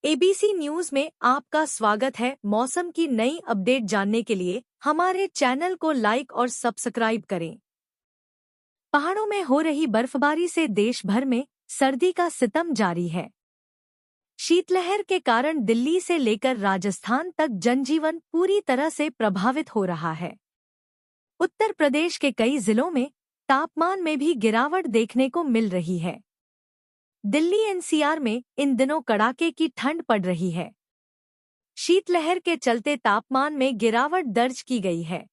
ABC news में आपका स्वागत है। मौसम की नई अपडेट जानने के लिए हमारे चैनल को लाइक और सब्सक्राइब करें। पहाड़ों में हो रही बर्फबारी से देश भर में सर्दी का सितम जारी है। शीतलहर के कारण दिल्ली से लेकर राजस्थान तक जनजीवन पूरी तरह से प्रभावित हो रहा है। उत्तर प्रदेश के कई जिलों में तापमान में भी गिरावट देखने को मिल रही है। दिल्ली एनसीआर में इन दिनों कड़ाके की ठंड पड़ रही है। शीतलहर के चलते तापमान में गिरावट दर्ज की गई है।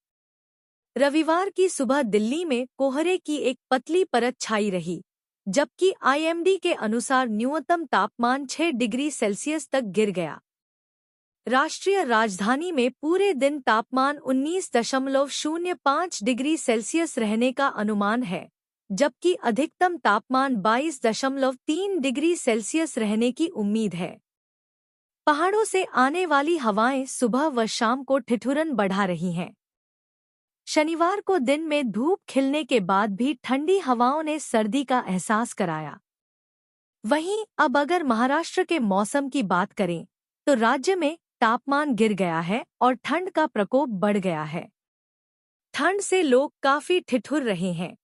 रविवार की सुबह दिल्ली में कोहरे की एक पतली परत छाई रही, जबकि आईएमडी के अनुसार न्यूनतम तापमान 6 डिग्री सेल्सियस तक गिर गया। राष्ट्रीय राजधानी में पूरे दिन तापमान 19.05 डिग्री सेल्सियस रहने का अनुमान है, जबकि अधिकतम तापमान 22.3 डिग्री सेल्सियस रहने की उम्मीद है। पहाड़ों से आने वाली हवाएं सुबह व शाम को ठिठुरन बढ़ा रही हैं। शनिवार को दिन में धूप खिलने के बाद भी ठंडी हवाओं ने सर्दी का एहसास कराया। वहीं अब अगर महाराष्ट्र के मौसम की बात करें तो राज्य में तापमान गिर गया है और ठंड का प्रकोप बढ़ गया है। ठंड से लोग काफी ठिठुर रहे हैं।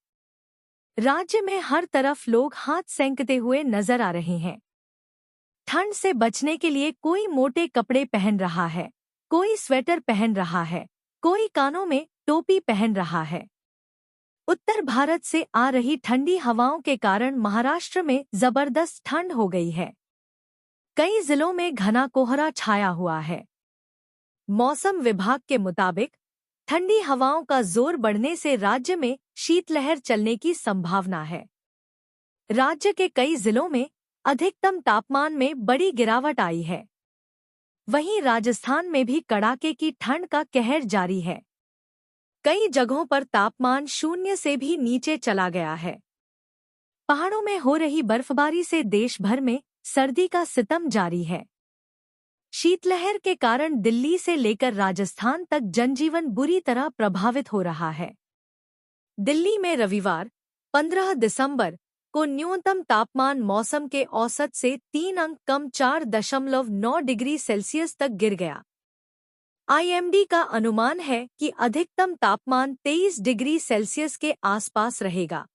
राज्य में हर तरफ लोग हाथ सेंकते हुए नजर आ रहे हैं। ठंड से बचने के लिए कोई मोटे कपड़े पहन रहा है, कोई स्वेटर पहन रहा है, कोई कानों में टोपी पहन रहा है। उत्तर भारत से आ रही ठंडी हवाओं के कारण महाराष्ट्र में जबरदस्त ठंड हो गई है। कई जिलों में घना कोहरा छाया हुआ है। मौसम विभाग के मुताबिक ठंडी हवाओं का जोर बढ़ने से राज्य में शीतलहर चलने की संभावना है। राज्य के कई जिलों में अधिकतम तापमान में बड़ी गिरावट आई है। वहीं राजस्थान में भी कड़ाके की ठंड का कहर जारी है। कई जगहों पर तापमान 0 से भी नीचे चला गया है। पहाड़ों में हो रही बर्फबारी से देश भर में सर्दी का सितम जारी है। शीतलहर के कारण दिल्ली से लेकर राजस्थान तक जनजीवन बुरी तरह प्रभावित हो रहा है। दिल्ली में रविवार 15 दिसंबर को न्यूनतम तापमान मौसम के औसत से 3 अंक कम 4.9 डिग्री सेल्सियस तक गिर गया। आईएमडी का अनुमान है कि अधिकतम तापमान 23 डिग्री सेल्सियस के आसपास रहेगा।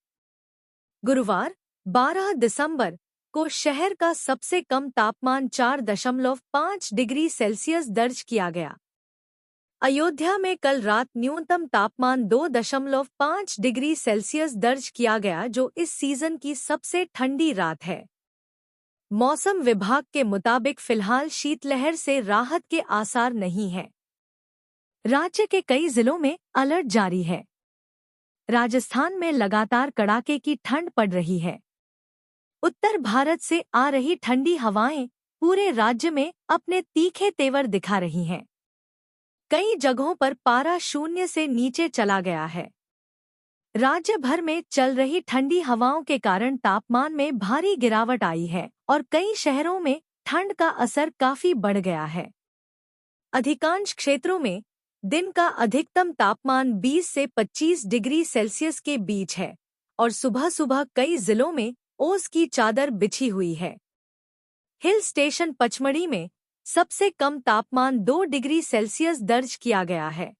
गुरुवार 12 दिसंबर को शहर का सबसे कम तापमान 4.5 डिग्री सेल्सियस दर्ज किया गया। अयोध्या में कल रात न्यूनतम तापमान 2.5 डिग्री सेल्सियस दर्ज किया गया, जो इस सीजन की सबसे ठंडी रात है। मौसम विभाग के मुताबिक फिलहाल शीतलहर से राहत के आसार नहीं हैं। राज्य के कई जिलों में अलर्ट जारी है। राजस्थान में लगातार कड़ाके की ठंड पड़ रही है। उत्तर भारत से आ रही ठंडी हवाएं पूरे राज्य में अपने तीखे तेवर दिखा रही हैं। कई जगहों पर पारा 0 से नीचे चला गया है। राज्य भर में चल रही ठंडी हवाओं के कारण तापमान में भारी गिरावट आई है और कई शहरों में ठंड का असर काफी बढ़ गया है। अधिकांश क्षेत्रों में दिन का अधिकतम तापमान 20 से 25 डिग्री सेल्सियस के बीच है और सुबह सुबह कई जिलों में ओस की चादर बिछी हुई है। हिल स्टेशन पचमढ़ी में सबसे कम तापमान 2 डिग्री सेल्सियस दर्ज किया गया है।